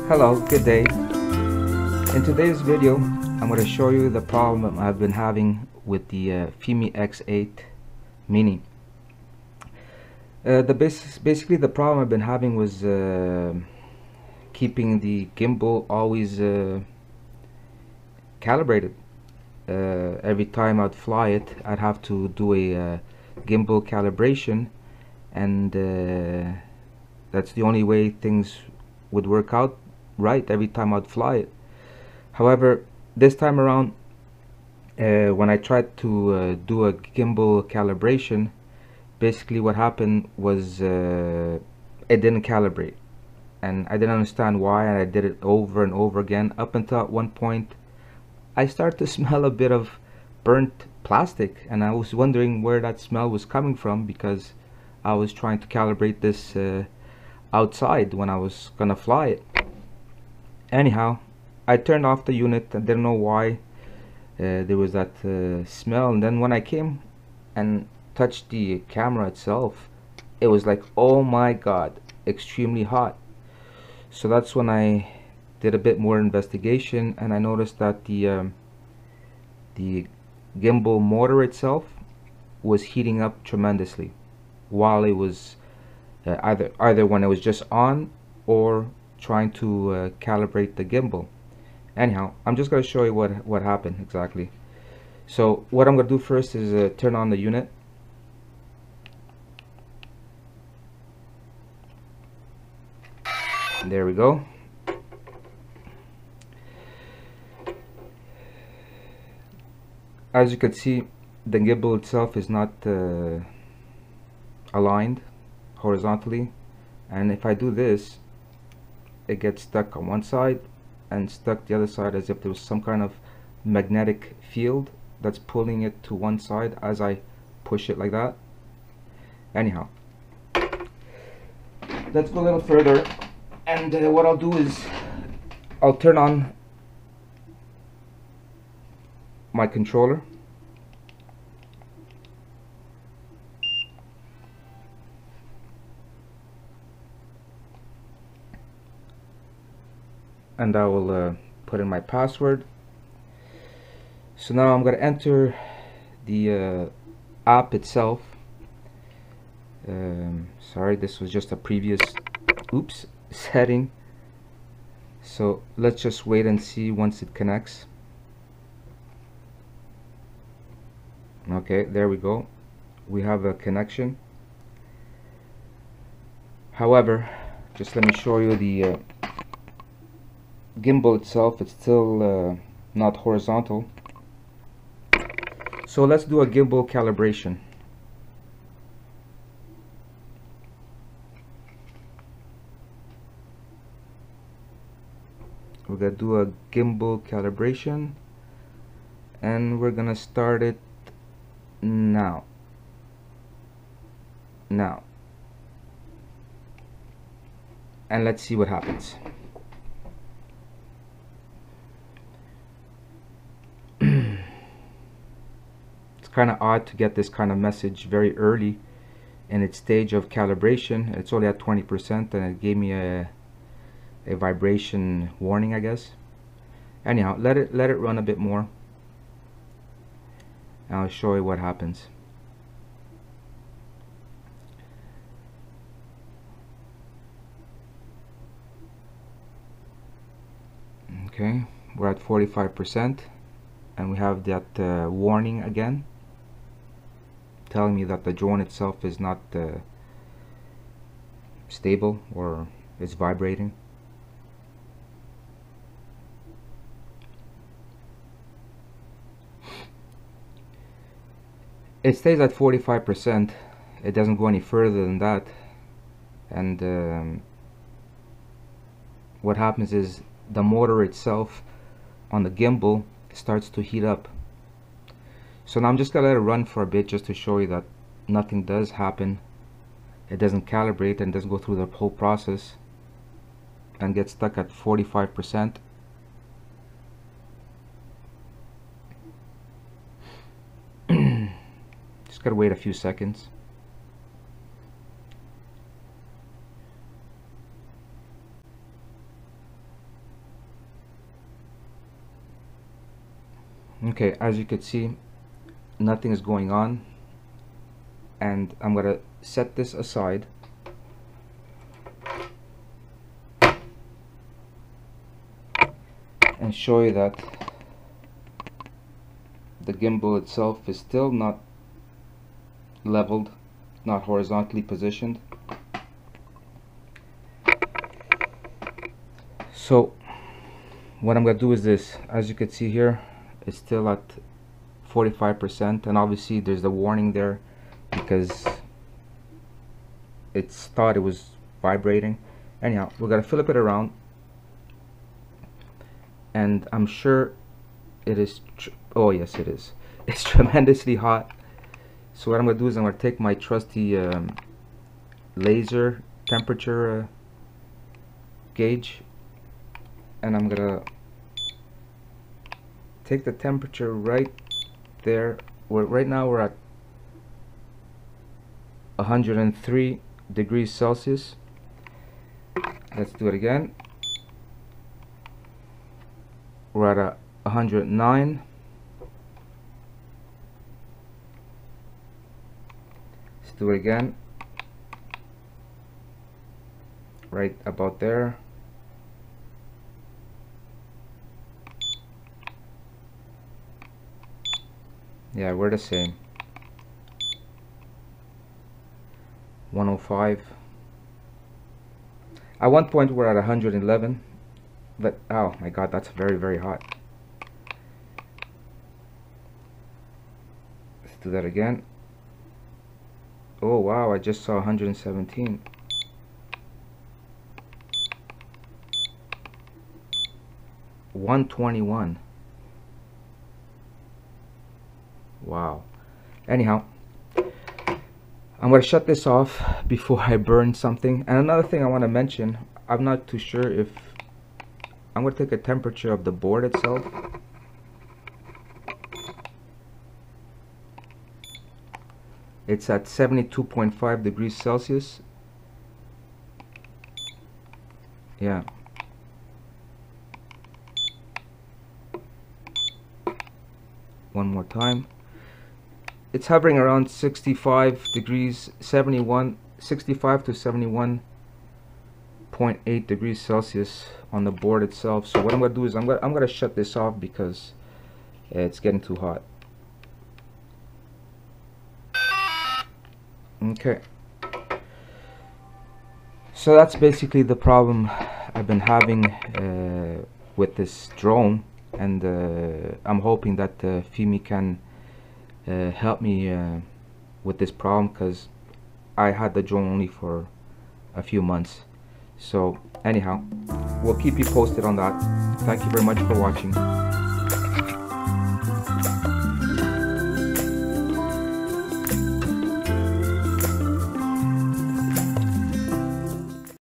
Hello, good day. In today's video, I'm going to show you the problem I've been having with the Fimi X8 Mini. Basically the problem I've been having was keeping the gimbal always calibrated. Every time I'd fly it, I'd have to do a gimbal calibration, and that's the only way things would work out right every time I'd fly it. However, this time around, when I tried to do a gimbal calibration, basically what happened was it didn't calibrate, and I didn't understand why, and I did it over and over again, up until at one point I started to smell a bit of burnt plastic, and I was wondering where that smell was coming from, because I was trying to calibrate this outside when I was gonna fly it. Anyhow, I turned off the unit. I didn't know why there was that smell, and then when I came and touched the camera itself, it was like, oh my god, extremely hot. So that's when I did a bit more investigation, and I noticed that the gimbal motor itself was heating up tremendously while it was either when it was just on or trying to calibrate the gimbal. Anyhow, I'm just going to show you what happened exactly. So what I'm going to do first is turn on the unit. There we go. As you can see, the gimbal itself is not aligned horizontally, and if I do this, it gets stuck on one side and stuck the other side, as if there was some kind of magnetic field that's pulling it to one side as I push it like that. Anyhow, let's go a little further, and what I'll do is I'll turn on my controller. And I will put in my password. So now I'm going to enter the app itself. Sorry, this was just a previous setting. So let's just wait and see once it connects. Okay, there we go. We have a connection. However, just let me show you the gimbal itself. It's still not horizontal. So let's do a gimbal calibration. We're gonna do a gimbal calibration, and we're gonna start it now. And let's see what happens. Kind of odd to get this kind of message very early in its stage of calibration. It's only at 20%, and it gave me a vibration warning, I guess. Anyhow, let it run a bit more, and I'll show you what happens. Okay, we're at 45%, and we have that warning again, telling me that the drone itself is not stable, or is vibrating. It stays at 45%. It doesn't go any further than that, and what happens is the motor itself on the gimbal starts to heat up. So now I'm just gonna let it run for a bit, just to show you that nothing does happen. It doesn't calibrate and doesn't go through the whole process and get stuck at 45%. Just gotta wait a few seconds. Okay, as you can see, nothing is going on, and I'm gonna set this aside. And show you that the gimbal itself is still not leveled, not horizontally positioned. So what I'm gonna do is this. As you can see here, it's still at 45%, and obviously there's the warning there because it's thought it was vibrating. Anyhow, we're gonna flip it around, and I'm sure it is oh yes, it is. It's tremendously hot. So what I'm gonna do is I'm gonna take my trusty laser temperature gauge, and I'm gonna take the temperature right there. Right now we're at 103 degrees Celsius. Let's do it again. We're at 109. Let's do it again. Right about there. Yeah, we're the same. 105. At one point we're at 111. But oh my god, that's very, very hot. Let's do that again. Oh wow, I just saw 117. $121. Wow. Anyhow, I'm going to shut this off before I burn something. And another thing I want to mention, I'm not too sure if I'm going to take a temperature of the board itself. It's at 72.5 degrees Celsius. Yeah. One more time. It's hovering around 65 degrees, 65 to 71.8 degrees Celsius on the board itself. So what I'm going to do is I'm going to shut this off because it's getting too hot. Okay. So that's basically the problem I've been having with this drone, and I'm hoping that Fimi can help me with this problem, because I had the drone only for a few months. So anyhow, we'll keep you posted on that. Thank you very much for watching.